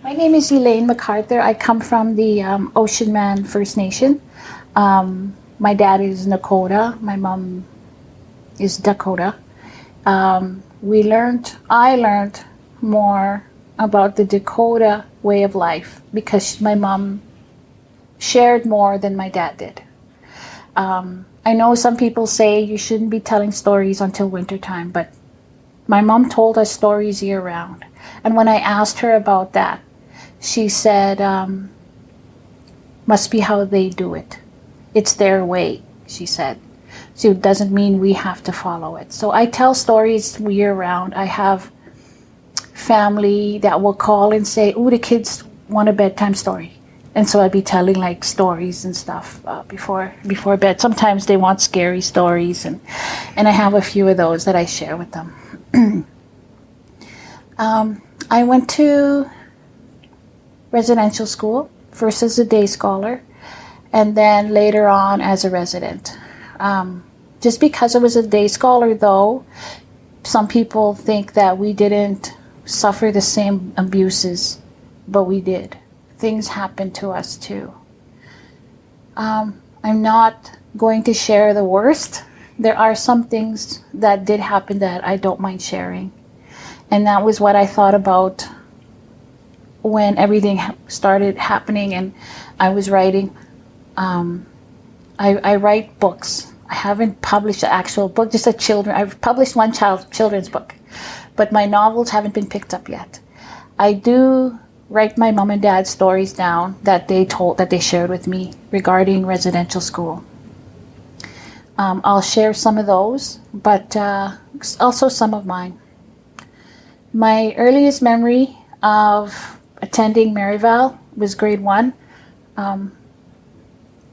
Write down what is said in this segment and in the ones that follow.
My name is Elaine McArthur. I come from the Ocean Man First Nation. My dad is Nakota. My mom is Dakota. I learned more about the Dakota way of life because my mom shared more than my dad did. I know some people say you shouldn't be telling stories until wintertime, but my mom told us stories year round. And when I asked her about that, she said, must be how they do it. It's their way, she said. So it doesn't mean we have to follow it. So I tell stories year round. I have family that will call and say, "Ooh, the kids want a bedtime story." And so I'd be telling like stories and stuff before bed. Sometimes they want scary stories, and I have a few of those that I share with them. I went to residential school, first as a day scholar, and then later on as a resident. Just because I was a day scholar, though, some people think that we didn't suffer the same abuses, but we did. Things happened to us too. I'm not going to share the worst. There are some things that did happen that I don't mind sharing. And that was what I thought about when everything started happening and I was writing. I write books. I haven't published an actual book, just I've published one children's book, but my novels haven't been picked up yet. I do write my mom and dad's stories down that they shared with me regarding residential school. I'll share some of those, but also some of mine. My earliest memory of attending Maryvale was grade 1.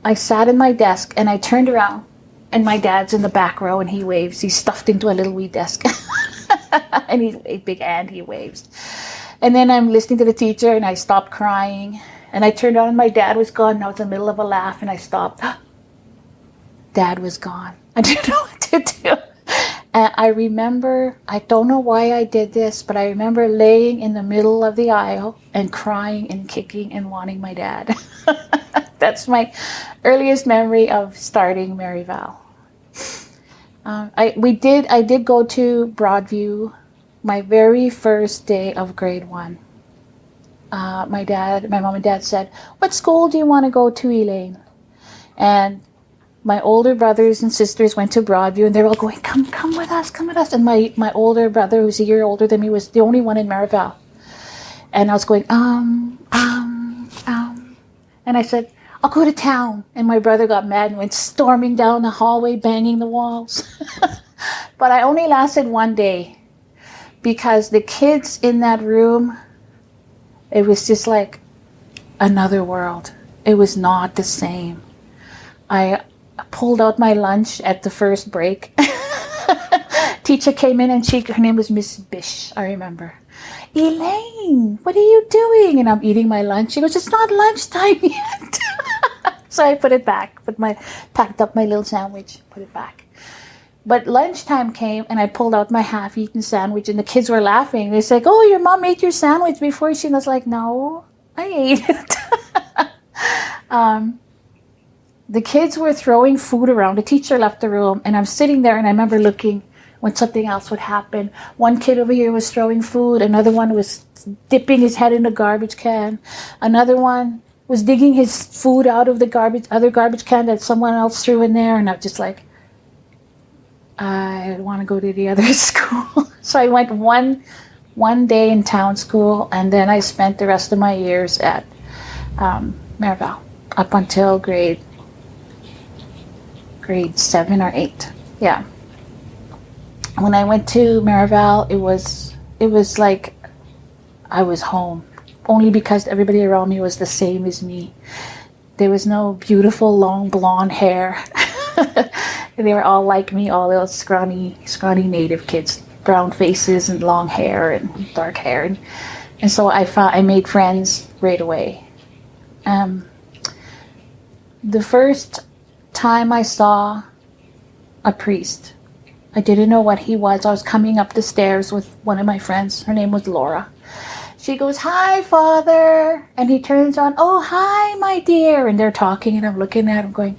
I sat in my desk and I turned around and my dad's in the back row and he waves. He's stuffed into a little wee desk and he's a big and he waves. And then I'm listening to the teacher and I stopped crying and I turned around and my dad was gone and I was in the middle of a laugh and I stopped. Dad was gone. I didn't know what to do. And I remember, I don't know why I did this, but I remember laying in the middle of the aisle and crying and kicking and wanting my dad. That's my earliest memory of starting Maryvale. I did go to Broadview my very first day of grade 1. My mom and dad said, "What school do you want to go to, Elaine?" And my older brothers and sisters went to Broadview and they were all going, come with us, come with us. And my older brother, who's a year older than me, was the only one in Maryvale. And I was going, And I said, "I'll go to town." And my brother got mad and went storming down the hallway, banging the walls. But I only lasted one day because the kids in that room, it was just like another world. It was not the same. I pulled out my lunch at the first break. Teacher came in and her name was Miss Bish, I remember. "Elaine, what are you doing?" And I'm eating my lunch. She goes, "It's not lunchtime yet." So I put it back, packed up my little sandwich, put it back. But lunchtime came and I pulled out my half-eaten sandwich and the kids were laughing. They said, "Oh, your mom ate your sandwich before." She was like, "No, I ate it." The kids were throwing food around. The teacher left the room and I'm sitting there and I remember looking when something else would happen. One kid over here was throwing food. Another one was dipping his head in the garbage can. Another one was digging his food out of the other garbage can that someone else threw in there. And I'm just like, I want to go to the other school. So I went one day in town school and then I spent the rest of my years at Maryvale up until grade 7 or 8. Yeah. When I went to Maryvale, it was like I was home. Only because everybody around me was the same as me. There was no beautiful long blonde hair. They were all like me, all those scrawny native kids, brown faces and long hair and dark hair. And so I made friends right away. The first time I saw a priest, I didn't know what he was. I was coming up the stairs with one of my friends. Her name was Laura. She goes, "Hi, Father." And he turns on, "Oh, hi, my dear." And they're talking, and I'm looking at him going,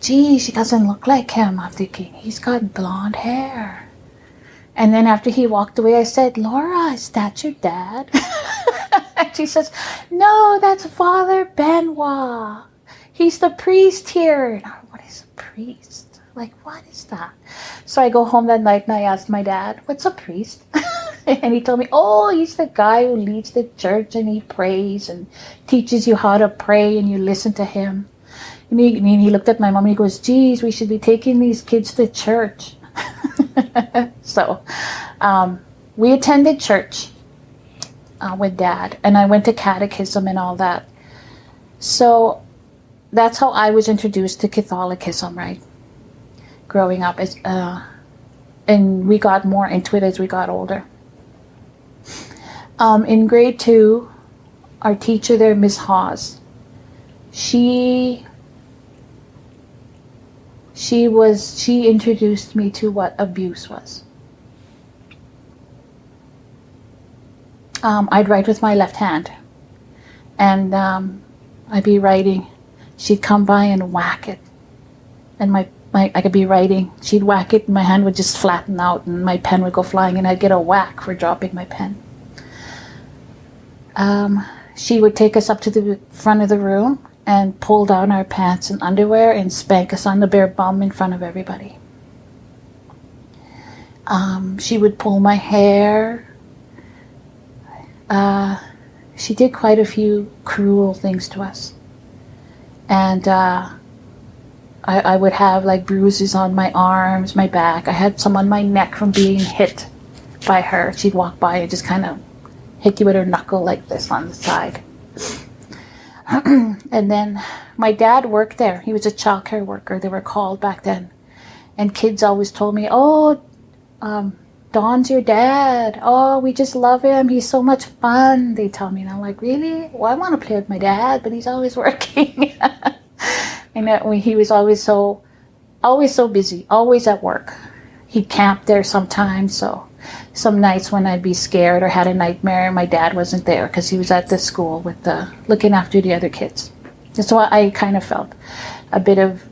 "Gee, she doesn't look like him." I'm thinking, he's got blonde hair. And then after he walked away, I said, "Laura, is that your dad?" And she says, "No, that's Father Benoit. He's the priest here." And I'm, "What is a priest? Like, what is that?" So I go home that night and I asked my dad, "What's a priest?" And he told me, "Oh, he's the guy who leads the church and he prays and teaches you how to pray and you listen to him." And he looked at my mom and he goes, "Geez, we should be taking these kids to church." So we attended church with Dad, and I went to catechism and all that. So that's how I was introduced to Catholicism, right? Growing up, and we got more into it as we got older. In grade 2, our teacher there, Miss Hawes, she introduced me to what abuse was. I'd write with my left hand, and I'd be writing. She'd come by and whack it, and I could be writing. She'd whack it, and my hand would just flatten out, and my pen would go flying, and I'd get a whack for dropping my pen. She would take us up to the front of the room and pull down our pants and underwear and spank us on the bare bum in front of everybody. She would pull my hair. She did quite a few cruel things to us. And I would have like bruises on my arms, my back. I had some on my neck from being hit by her. She'd walk by and just kind of hit you with her knuckle like this on the side. And then my dad worked there. He was a child care worker, they were called back then. And kids always told me, "Oh, Don's your dad. Oh, we just love him. He's so much fun," they tell me. And I'm like, "Really? Well, I want to play with my dad, but he's always working." And he was always so busy, always at work. He camped there sometimes, so some nights when I'd be scared or had a nightmare, my dad wasn't there because he was at the school with looking after the other kids. And so I kind of felt a bit of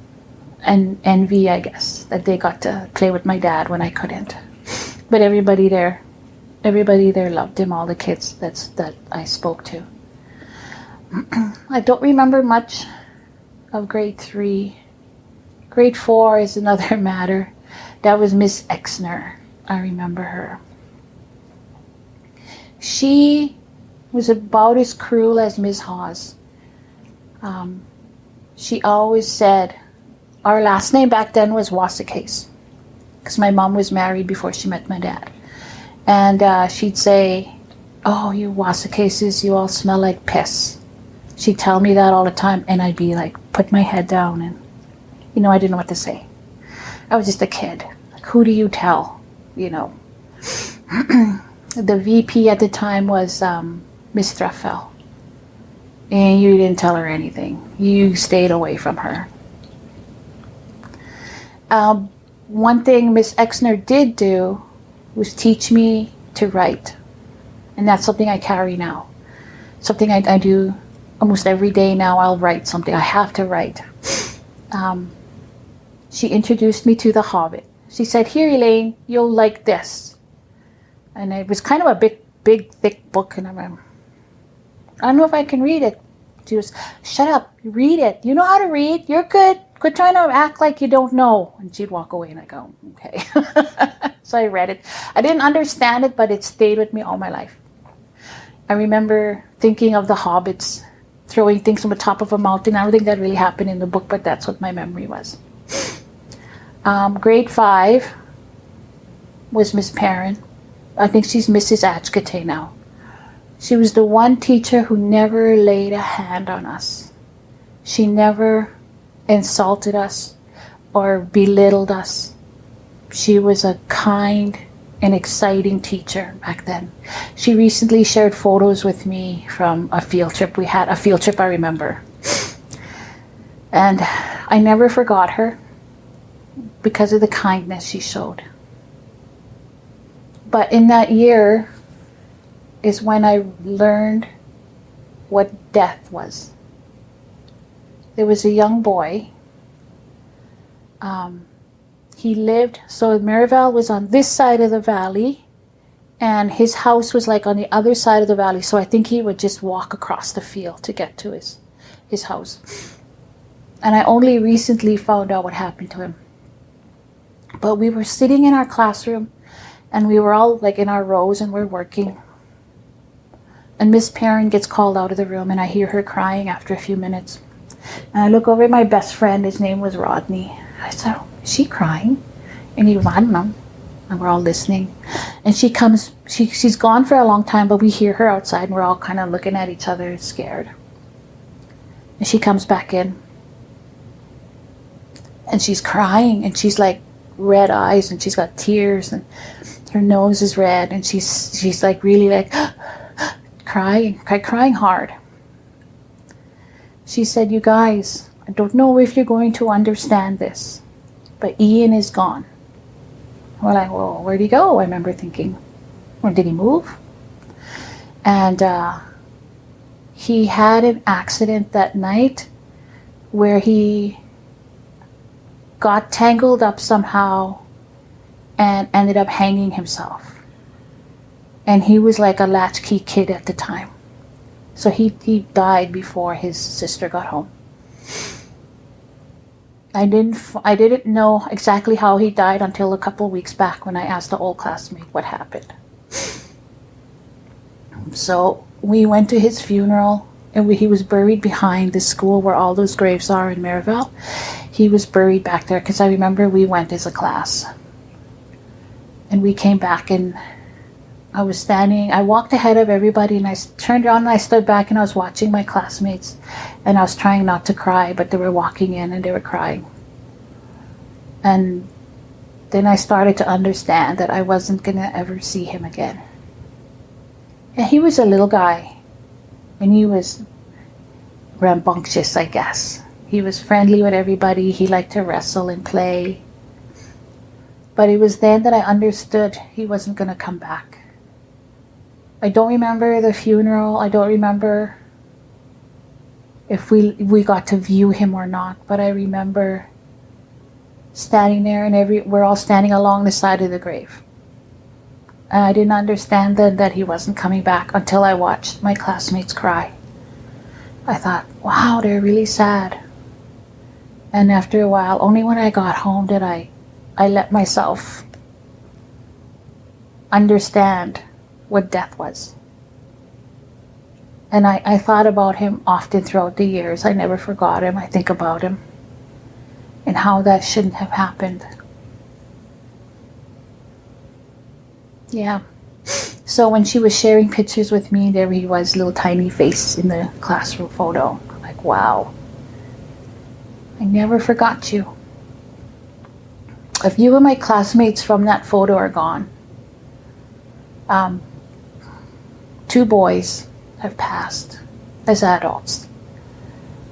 an envy, I guess, that they got to play with my dad when I couldn't. But everybody there loved him, all the kids that I spoke to. I don't remember much of grade 3. Grade 4 is another matter. That was Miss Exner. I remember her. She was about as cruel as Miss Hawes. She always said, our last name back then was Wasicase, because my mom was married before she met my dad. And she'd say, "Oh, you Wasicases, you all smell like piss." She'd tell me that all the time, and I'd be like, put my head down, and I didn't know what to say. I was just a kid. Like, who do you tell? The VP at the time was Miss Threffel. And you didn't tell her anything. You stayed away from her. One thing Miss Exner did do was teach me to write. And that's something I carry now. Something I do almost every day now. I'll write something. I have to write. She introduced me to The Hobbit. She said, "Here, Elaine, you'll like this." And it was kind of a big, thick book. And I don't know if I can read it. She was, "Shut up, read it. You know how to read. You're good. Quit trying to act like you don't know." And she'd walk away and I go, "Okay." So I read it. I didn't understand it, but it stayed with me all my life. I remember thinking of the hobbits throwing things from the top of a mountain. I don't think that really happened in the book, but that's what my memory was. Grade 5 was Miss Perrin. I think she's Mrs. Achkate now. She was the one teacher who never laid a hand on us. She never insulted us or belittled us. She was a kind and exciting teacher back then. She recently shared photos with me from a field trip. We had a field trip, I remember. And I never forgot her because of the kindness she showed. But in that year, is when I learned what death was. There was a young boy. He lived, so Maryvale was on this side of the valley, and his house was like on the other side of the valley. So I think he would just walk across the field to get to his house. And I only recently found out what happened to him. But we were sitting in our classroom, and we were all like in our rows, and we're working. And Miss Perrin gets called out of the room, and I hear her crying after a few minutes. And I look over at my best friend, his name was Rodney. I said, is she crying? And he goes, I don't know. And we're all listening. And she comes, she's gone for a long time, but we hear her outside, and we're all kind of looking at each other scared. And she comes back in. And she's crying, and she's like red eyes, and she's got tears, and her nose is red, and she's like really like crying hard. She said, you guys, I don't know if you're going to understand this, but Ian is gone. We're like, well, where'd he go? I remember thinking, well, did he move? And he had an accident that night where he got tangled up somehow and ended up hanging himself. And he was like a latchkey kid at the time. So he died before his sister got home. I didn't know exactly how he died until a couple of weeks back when I asked the old classmate what happened. So we went to his funeral, and he was buried behind the school where all those graves are in Maryvale. He was buried back there because I remember we went as a class. And we came back, and I walked ahead of everybody, and I turned around and I stood back, and I was watching my classmates, and I was trying not to cry, but they were walking in and they were crying. And then I started to understand that I wasn't going to ever see him again. And he was a little guy, and he was rambunctious, I guess. He was friendly with everybody. He liked to wrestle and play. But it was then that I understood he wasn't going to come back. I don't remember the funeral. I don't remember if we got to view him or not. But I remember standing there, and we're all standing along the side of the grave. And I didn't understand then that he wasn't coming back until I watched my classmates cry. I thought, wow, they're really sad. And after a while, only when I got home did I let myself understand what death was. And I thought about him often throughout the years. I never forgot him. I think about him and how that shouldn't have happened. Yeah. So when she was sharing pictures with me, there he was, little tiny face in the classroom photo. Like, wow. I never forgot you. A few of my classmates from that photo are gone. 2 boys have passed as adults.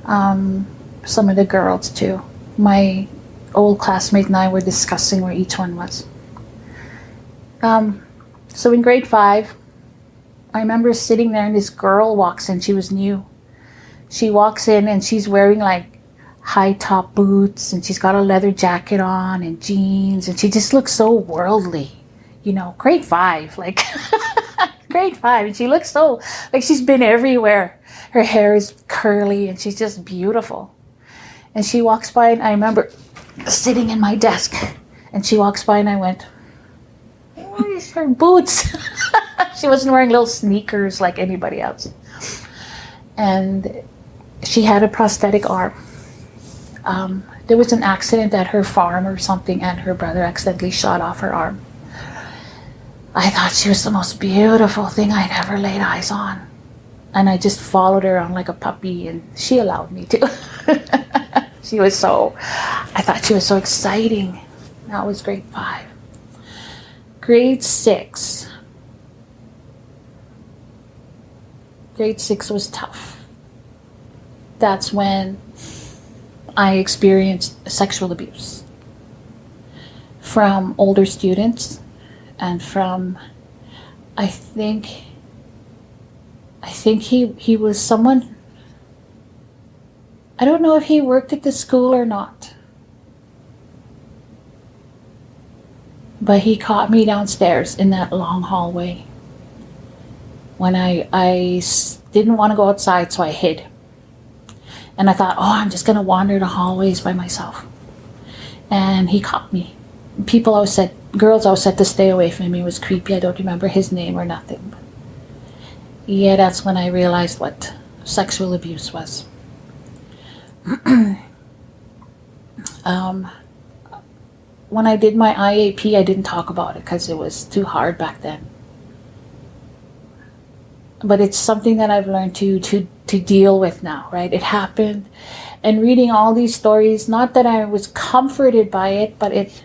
Some of the girls too. My old classmate and I were discussing where each one was. So in grade 5, I remember sitting there, and this girl walks in. She was new. She walks in, and she's wearing like high top boots, and she's got a leather jacket on and jeans, and she just looks so worldly, grade 5, like grade 5. And she looks so like she's been everywhere. Her hair is curly, and she's just beautiful. And she walks by, and I remember sitting in my desk, and she walks by, and I went, where's her boots? She wasn't wearing little sneakers like anybody else. And she had a prosthetic arm. There was an accident at her farm or something, and her brother accidentally shot off her arm. I thought she was the most beautiful thing I'd ever laid eyes on. And I just followed her around like a puppy, and she allowed me to. I thought she was so exciting. That was grade 5. Grade 6. Grade 6 was tough. That's when I experienced sexual abuse from older students and from, I think, I think he was someone, I don't know if he worked at the school or not, but he caught me downstairs in that long hallway when I didn't want to go outside, so I hid. And I thought, oh, I'm just going to wander the hallways by myself. And he caught me. Girls always said to stay away from him. He was creepy. I don't remember his name or nothing. Yeah, that's when I realized what sexual abuse was. When I did my IAP, I didn't talk about it because it was too hard back then. But it's something that I've learned to deal with now, right? It happened. And reading all these stories, not that I was comforted by it, but it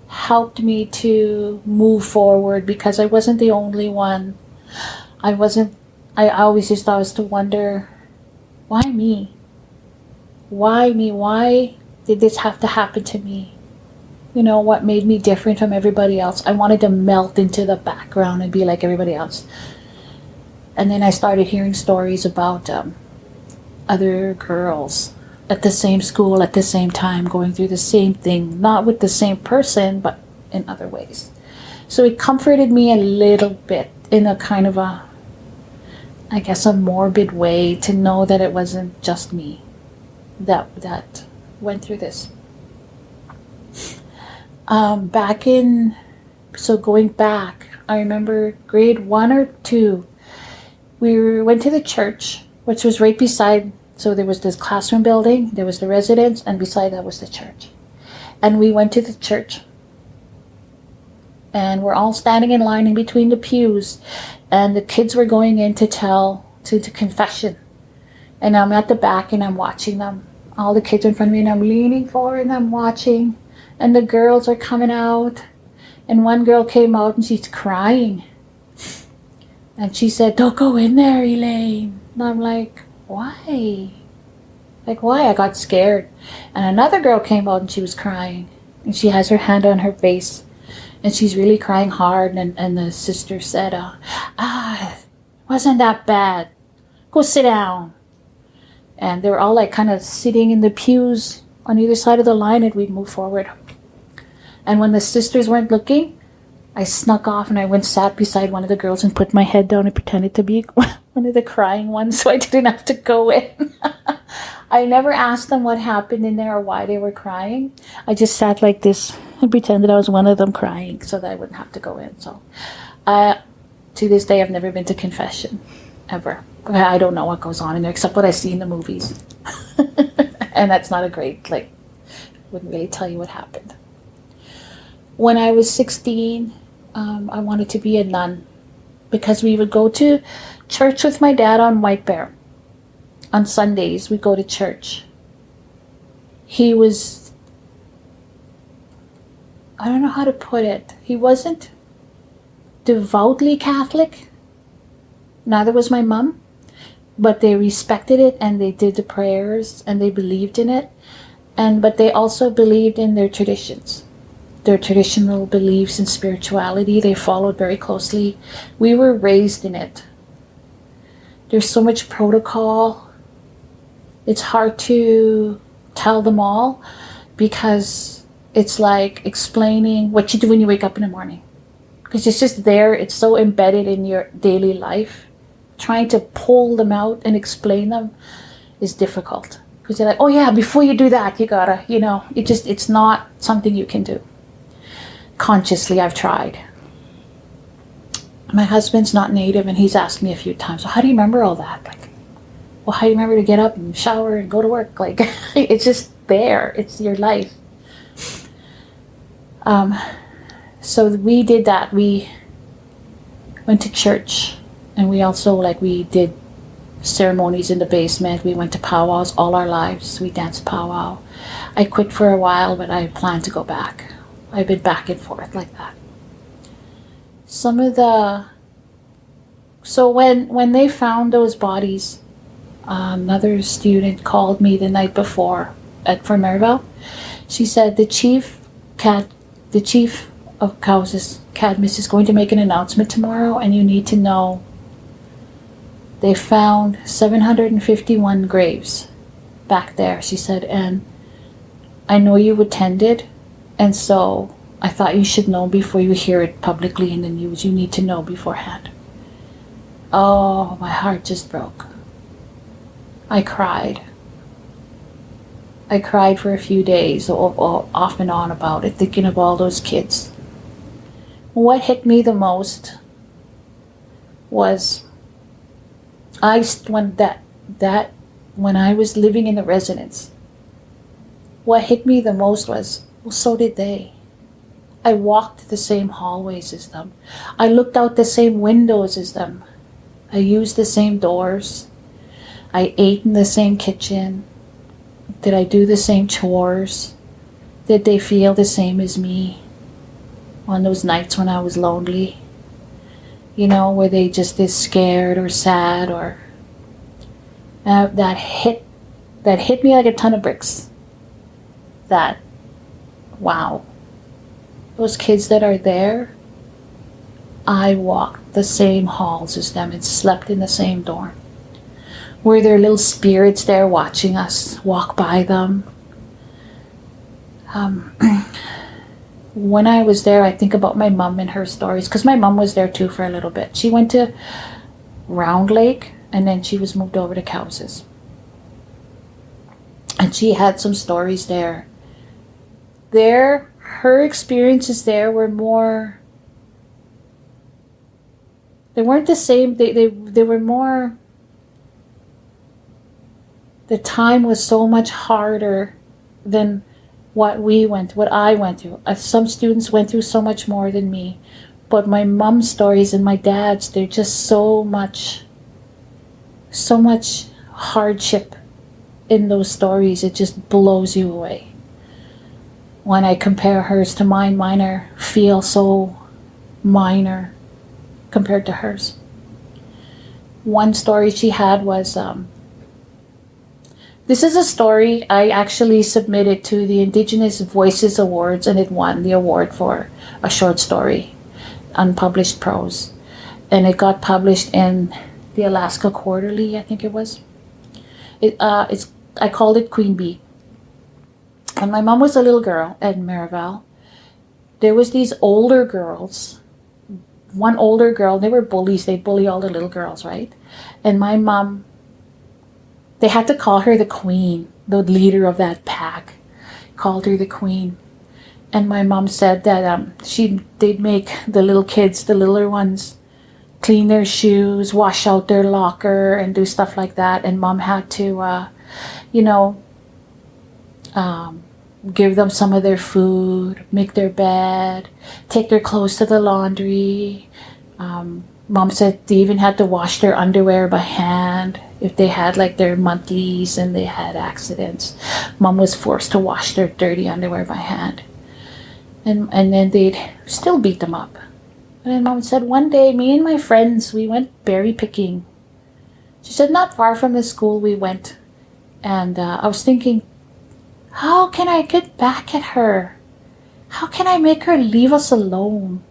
helped me to move forward because I wasn't the only one. I always used to wonder, why me? Why me? Why did this have to happen to me? You know, what made me different from everybody else? I wanted to melt into the background and be like everybody else. And then I started hearing stories about other girls at the same school at the same time going through the same thing, not with the same person, but in other ways. So it comforted me a little bit in a kind of a morbid way to know that it wasn't just me that went through this. Going back, I remember grade 1 or 2, we went to the church, which was right beside, so there was this classroom building, there was the residence, and beside that was the church. And we went to the church. And we're all standing in line in between the pews, and the kids were going in to confession. And I'm at the back and I'm watching them. All the kids in front of me, and I'm leaning forward and I'm watching. And the girls are coming out. And one girl came out and she's crying. And she said, "Don't go in there, Elaine." And I'm like, why? Like, why? I got scared. And another girl came out and she was crying. And she has her hand on her face. And she's really crying hard. And the sister said, wasn't that bad. Go sit down. And they were all like kind of sitting in the pews on either side of the line, and we'd move forward. And when the sisters weren't looking, I snuck off and I went sat beside one of the girls and put my head down and pretended to be one of the crying ones so I didn't have to go in. I never asked them what happened in there or why they were crying. I just sat like this and pretended I was one of them crying so that I wouldn't have to go in. So to this day, I've never been to confession, ever. I don't know what goes on in there except what I see in the movies. And that's not a great, wouldn't really tell you what happened. When I was 16, I wanted to be a nun because we would go to church with my dad on White Bear. On Sundays, we'd go to church. He was, I don't know how to put it. He wasn't devoutly Catholic. Neither was my mom. But they respected it and they did the prayers and they believed in it. But they also believed in their traditions. Their traditional beliefs and spirituality, they followed very closely. We were raised in it. There's so much protocol. It's hard to tell them all because it's like explaining what you do when you wake up in the morning. Because it's just there. It's so embedded in your daily life. Trying to pull them out and explain them is difficult. Because they're like, oh yeah, before you do that, you gotta, it's not something you can do. Consciously, I've tried. My husband's not Native and he's asked me a few times, so how do you remember all that? How do you remember to get up and shower and go to work? It's just there. It's your life. So we did that. We went to church and we also, we did ceremonies in the basement. We went to powwows all our lives. We danced powwow. I quit for a while, but I plan to go back. I've been back and forth like that. So when they found those bodies, another student called me the night before from Maryvale. She said the chief of Cadmus is going to make an announcement tomorrow, and you need to know They found 751 graves back there, she said, and I know you attended, and so I thought you should know before you hear it publicly in the news. You need to know beforehand. Oh, my heart just broke. I cried. I cried for a few days, off and on about it, thinking of all those kids. What hit me the most was when I was living in the residence. What hit me the most was, well, so did they. I walked the same hallways as them. I looked out the same windows as them. I used the same doors. I ate in the same kitchen. Did I do the same chores? Did they feel the same as me on those nights when I was lonely? You know, were they just as scared or sad or that hit me like a ton of bricks. That, wow, those kids that are there, I walked the same halls as them and slept in the same dorm. Were there little spirits there watching us walk by them? When I was there, I think about my mom and her stories, because my mom was there too for a little bit. She went to Round Lake, and then she was moved over to Cowses. And she had some stories there. Her experiences there were more, they weren't the same, they were more, the time was so much harder than what I went through. Some students went through so much more than me. But my mom's stories and my dad's, they're just so much hardship in those stories. It just blows you away. When I compare hers to mine feel so minor compared to hers. One story she had was, this is a story I actually submitted to the Indigenous Voices Awards, and it won the award for a short story, unpublished prose. And it got published in the Alaska Quarterly, I think it was. I called it Queen Bee. When my mom was a little girl at Maryvale, there was these older girls. One older girl, they were bullies. They bully all the little girls, right? And my mom, they had to call her the queen, the leader of that pack. Called her the queen. And my mom said that they'd make the little kids, the littler ones, clean their shoes, wash out their locker, and do stuff like that. And mom had to, give them some of their food, make their bed, take their clothes to the laundry. Mom said they even had to wash their underwear by hand if they had like their monthlies and they had accidents. Mom was forced to wash their dirty underwear by hand. And then they'd still beat them up. And then Mom said, one day, me and my friends, we went berry picking. She said, not far from the school we went. And I was thinking, how can I get back at her? How can I make her leave us alone?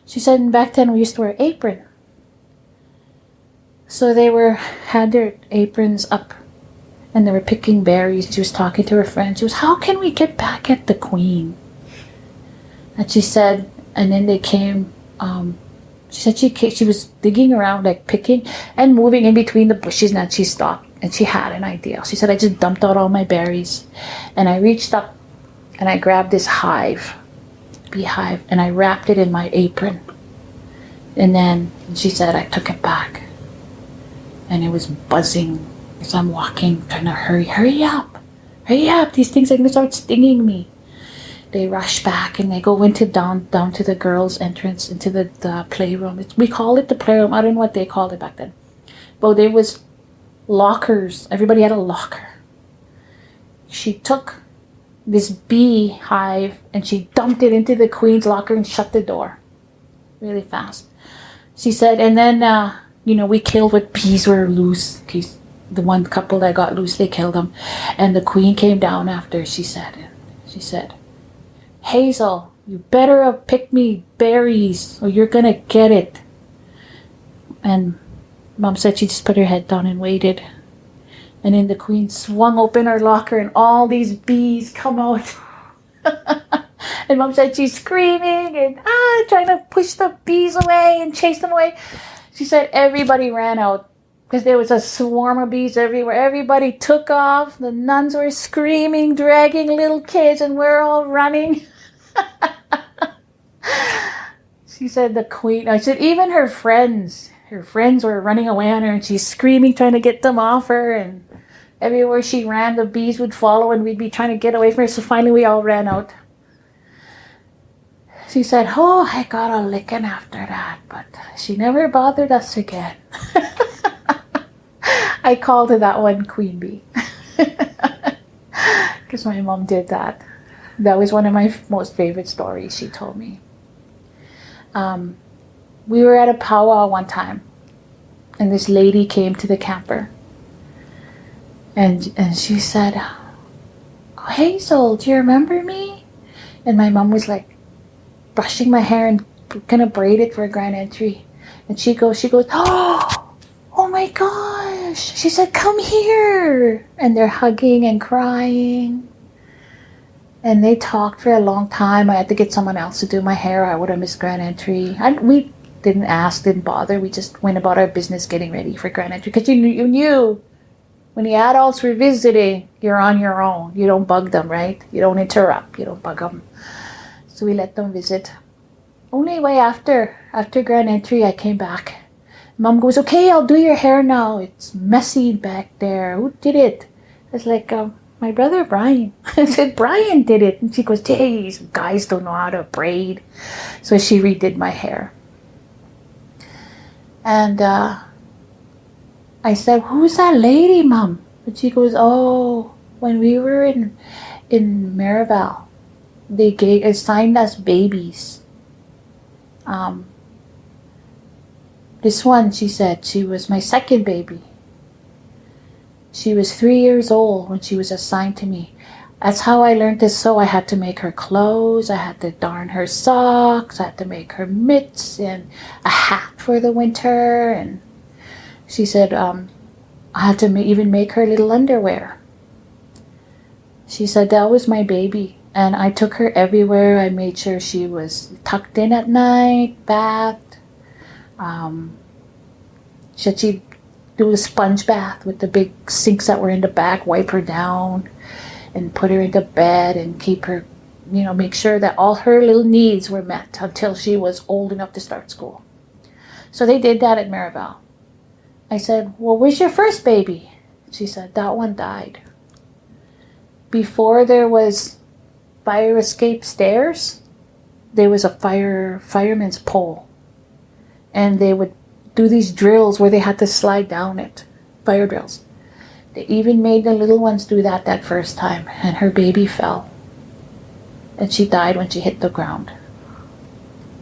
She said, back then we used to wear apron. So they had their aprons up and they were picking berries. She was talking to her friend. She was, how can we get back at the queen? And she said, and then they came, she said she was digging around, like picking and moving in between the bushes, and then she stopped and she had an idea. She said, I just dumped out all my berries and I reached up and I grabbed this beehive, and I wrapped it in my apron. And then she said, I took it back and it was buzzing as I'm walking, trying to hurry up, these things are going to start stinging me. They rush back and they go into down to the girls' entrance, into the playroom. We call it the playroom. I don't know what they called it back then. But there was lockers. Everybody had a locker. She took this beehive and she dumped it into the queen's locker and shut the door really fast. She said, and then, we killed what bees were loose. The one couple that got loose, they killed them. And the queen came down after, she said, Hazel, you better have picked me berries or you're going to get it. And Mom said she just put her head down and waited. And then the queen swung open her locker and all these bees come out. And Mom said she's screaming and trying to push the bees away and chase them away. She said everybody ran out because there was a swarm of bees everywhere. Everybody took off. The nuns were screaming, dragging little kids, and we're all running. She said the queen, I said even her friends were running away on her, and she's screaming, trying to get them off her, and everywhere she ran, the bees would follow, and we'd be trying to get away from her, so finally we all ran out. She said, oh, I got a licking after that, but she never bothered us again. I called her that one Queen Bee. Because my mom did that. That was one of my most favorite stories she told me. We were at a powwow one time, and this lady came to the camper. And she said, oh, Hazel, do you remember me? And my mom was like brushing my hair and gonna braid it for a grand entry. And she goes, oh my gosh. She said, come here. And they're hugging and crying. And they talked for a long time. I had to get someone else to do my hair. I would have missed grand entry. We didn't ask, didn't bother. We just went about our business getting ready for grand entry. Because you knew when the adults were visiting, you're on your own. You don't bug them, right? You don't interrupt. You don't bug them. So we let them visit. Only way after grand entry, I came back. Mom goes, okay, I'll do your hair now. It's messy back there. Who did it? I was like, my brother Brian. I said, Brian did it. And she goes, geez, guys don't know how to braid. So she redid my hair. And I said, who's that lady, Mom? And she goes, oh, when we were in Maryvale, they assigned us babies. This one, she said, she was my second baby. She was 3 years old when she was assigned to me. That's how I learned to sew. I had to make her clothes. I had to darn her socks. I had to make her mitts and a hat for the winter. And she said, I had to even make her little underwear. She said, that was my baby. And I took her everywhere. I made sure she was tucked in at night, bathed. She'd do a sponge bath with the big sinks that were in the back, wipe her down and put her into bed and keep her, make sure that all her little needs were met until she was old enough to start school. So they did that at Maryvale. I said, well, where's your first baby? She said, that one died. Before there was fire escape stairs, there was a fireman's pole. And they would do these drills where they had to slide down it, fire drills. They even made the little ones do that first time, and her baby fell. And she died when she hit the ground.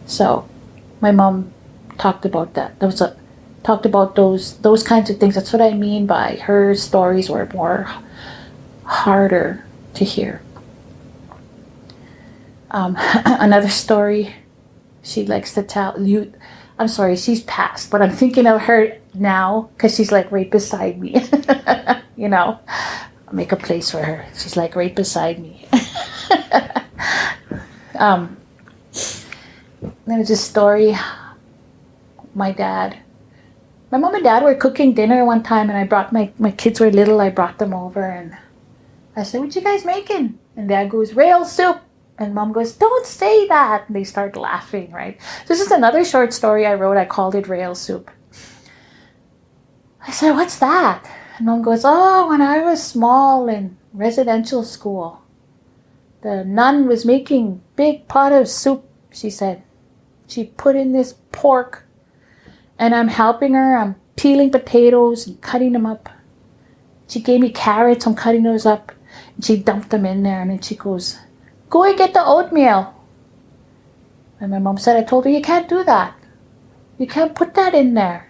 So my mom talked about that. Talked about those kinds of things. That's what I mean by her stories were more harder to hear. Another story she likes to tell you. I'm sorry, she's passed, but I'm thinking of her now because she's like right beside me. I'll make a place for her. She's like right beside me. There was a story. My mom and dad were cooking dinner one time, and I brought my kids were little. I brought them over, and I said, "What you guys making?" And Dad goes, "Rail soup." And Mom goes, "Don't say that." And they start laughing, right? This is another short story I wrote. I called it Rail Soup. I said, "What's that?" And Mom goes, "Oh, when I was small in residential school, the nun was making big pot of soup," she said. "She put in this pork, and I'm helping her. I'm peeling potatoes and cutting them up. She gave me carrots. I'm cutting those up. And she dumped them in there. And then she goes, 'Go and get the oatmeal.' And my mom said, I told her, you can't do that. You can't put that in there.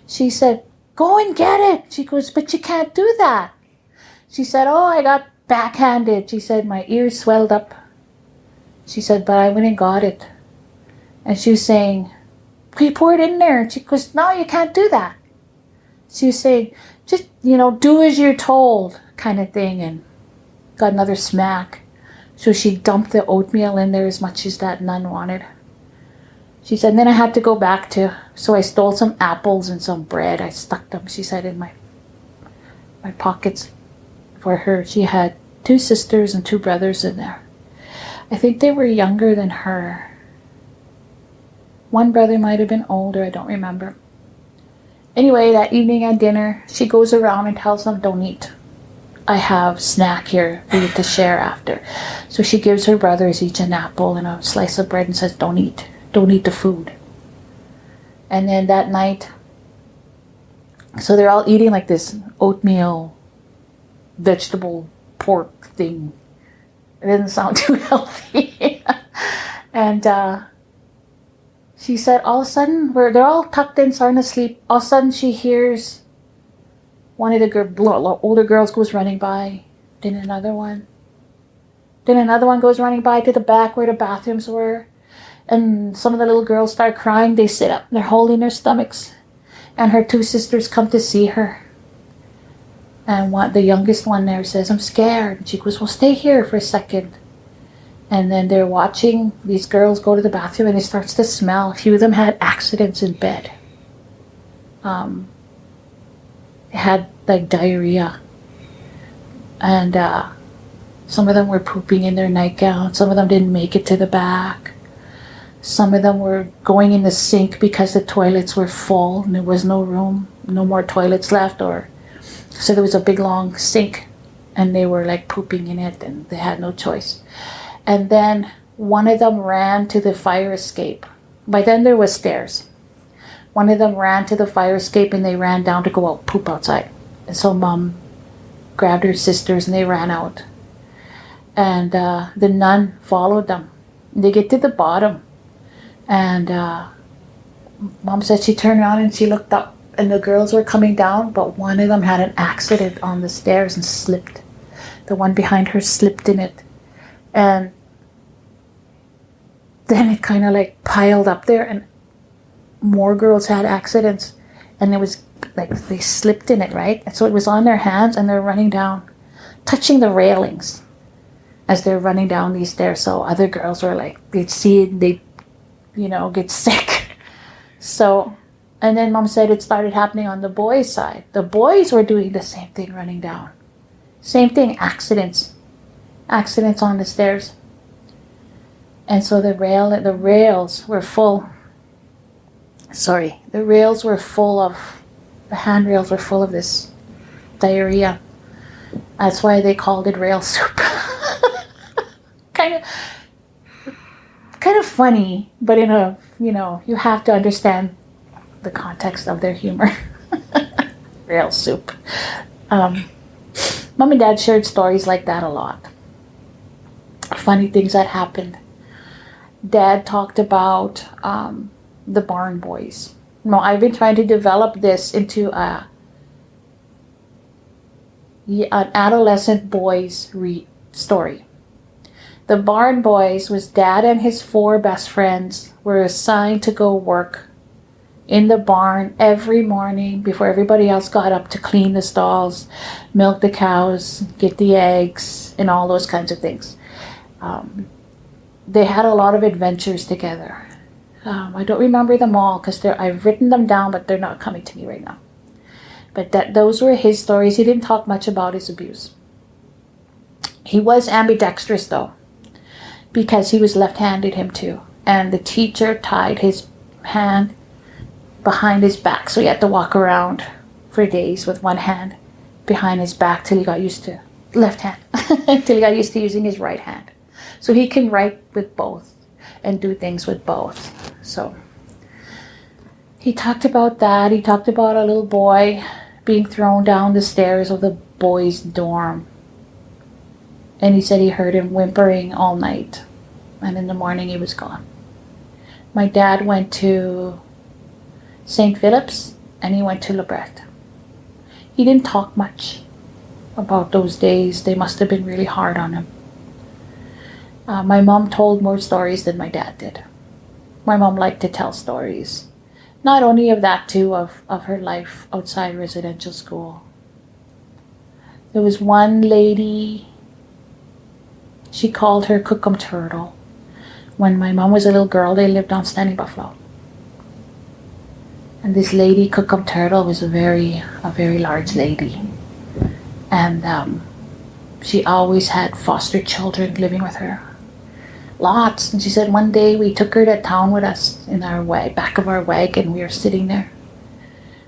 She said, 'Go and get it.' She goes, 'But you can't do that.' She said, 'Oh, I got backhanded.' She said, 'My ears swelled up.' She said, 'But I went and got it.' And she was saying, 'Can you pour it in there?' And she goes, 'No, you can't do that. She was saying, just, do as you're told kind of thing, and got another smack. So she dumped the oatmeal in there as much as that nun wanted. She said, and then I had to go back so I stole some apples and some bread. I stuck them, she said, in my pockets for her. She had 2 sisters and 2 brothers in there. I think they were younger than her. One brother might have been older, I don't remember. Anyway, that evening at dinner, she goes around and tells them, don't eat. I have snack here for you to share after. So she gives her brothers each an apple and a slice of bread and says, don't eat. Don't eat the food. And then that night, so they're all eating like this oatmeal, vegetable, pork thing. It doesn't sound too healthy. And she said, all of a sudden, they're all tucked in, starting to sleep. All of a sudden, she hears one of the older girls goes running by. Then another one. Then another one goes running by to the back where the bathrooms were. And some of the little girls start crying. They sit up. They're holding their stomachs. And her 2 sisters come to see her. And the youngest one there says, I'm scared. And she goes, well, stay here for a second. And then they're watching these girls go to the bathroom, and it starts to smell. A few of them had accidents in bed. They had like diarrhea. And some of them were pooping in their nightgown. Some of them didn't make it to the back. Some of them were going in the sink because the toilets were full and there was no room, no more toilets left. So there was a big long sink and they were like pooping in it and they had no choice. And then one of them ran to the fire escape. By then there was stairs. One of them ran to the fire escape and they ran down to go out, poop outside. And so Mom grabbed her sisters and they ran out. And the nun followed them. They get to the bottom. And Mom said she turned around and she looked up and the girls were coming down, but one of them had an accident on the stairs and slipped. The one behind her slipped in it. And then it kind of like piled up there and more girls had accidents. And it was like they slipped in it, right? And so it was on their hands and they're running down, touching the railings as they're running down these stairs. So other girls were like, they'd see it, they'd, get sick. So, and then Mom said it started happening on the boys' side. The boys were doing the same thing, running down. Same thing, accidents on the stairs. And so the rails were full. The handrails were full of this diarrhea. That's why they called it rail soup. kind of funny, but in a, you have to understand the context of their humor. Rail soup. Mom and Dad shared stories like that a lot. Funny things that happened. Dad talked about the barn boys. No, I've been trying to develop this into an adolescent boys story. The barn boys was Dad and his 4 best friends were assigned to go work in the barn every morning before everybody else got up to clean the stalls, milk the cows, get the eggs, and all those kinds of things. They had a lot of adventures together. I don't remember them all because I've written them down, but they're not coming to me right now. But those were his stories. He didn't talk much about his abuse. He was ambidextrous though, because he was left-handed him too. And the teacher tied his hand behind his back, so he had to walk around for days with one hand behind his back till he got used to left hand, till he got used to using his right hand. So he can write with both and do things with both. So he talked about that. He talked about a little boy being thrown down the stairs of the boys' dorm. And he said he heard him whimpering all night. And in the morning he was gone. My dad went to St. Philip's and he went to Lebret. He didn't talk much about those days. They must have been really hard on him. My mom told more stories than my dad did. My mom liked to tell stories. not only of that too, of her life outside residential school. There was one lady, she called her Cookum Turtle. When my mom was a little girl, they lived on Standing Buffalo. And this lady, Cookum Turtle, was a very large lady. And she always had foster children living with her. Lots. And she said one day we took her to town with us in our back of our wagon. We were sitting there.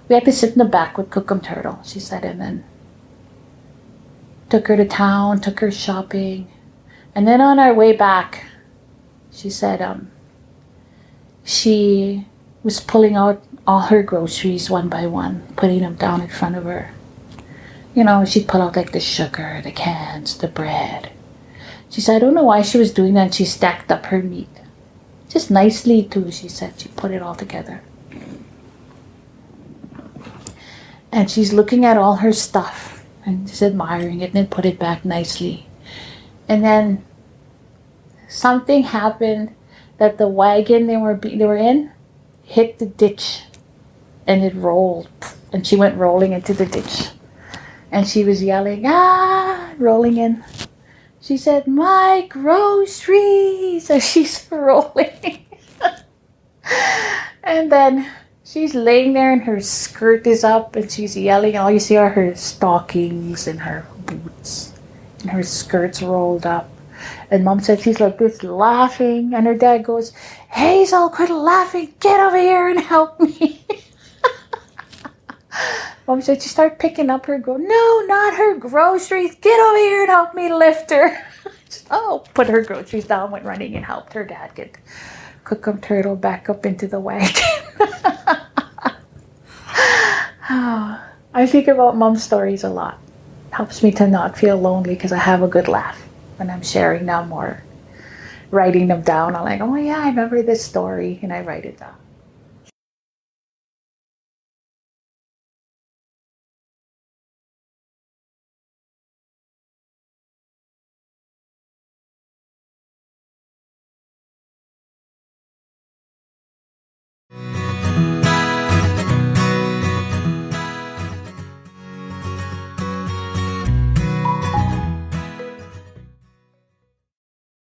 We had to sit in the back with Cookum Turtle, she said, and then took her to town, took her shopping. And then on our way back, she said she was pulling out all her groceries one by one, putting them down in front of her. You know, she'd pull out like the sugar, the cans, the bread. She said, I don't know why she was doing that. She stacked up her meat. Just nicely too, she said. She put it all together. And she's looking at all her stuff and just admiring it and then put it back nicely. And then something happened that the wagon they were in hit the ditch and it rolled. And she went rolling into the ditch. And she was yelling, rolling in. She said, my groceries, as she's rolling. And then she's laying there and her skirt is up and she's yelling. All you see are her stockings and her boots and her skirt's rolled up. And Mom said she's like this laughing. And her dad goes, Hazel, quit laughing. Get over here and help me. Mom said she started picking up her no, not her groceries. Get over here and help me lift her. Put her groceries down, went running and helped her dad get Cookum Turtle back up into the wagon. I think about Mom's stories a lot. Helps me to not feel lonely because I have a good laugh when I'm sharing them or writing them down. I'm like, oh yeah, I remember this story, and I write it down.